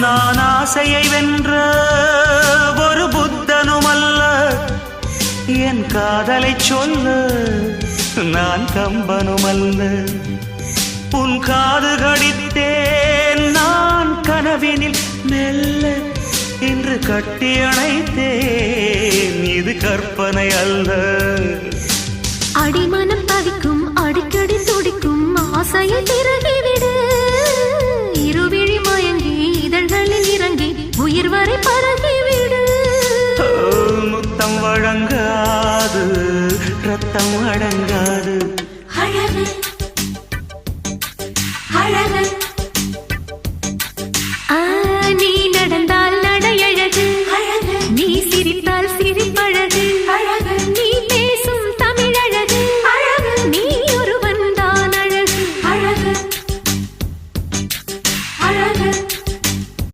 நான் ஆசையை வென்ற ஒரு புத்தனுமல்ல, என் காதலை சொல்ல நான் கம்பனுமல்ல. உன் காது கடித்தேன் நான் கனவினில் மெல்ல, இன்று கட்டி அணைத்தேன் இது கற்பனை அல்ல. அடிமனம் தவிக்கும் அடிக்கடி துடிக்கும் ஆசையை திறகிவிடு. இருவிழி மயங்கி இதழ்களில் இறங்கி உயிர் வரை பரகிவிடு. முத்தம் வழங்காது ரத்தம் அடங்காது.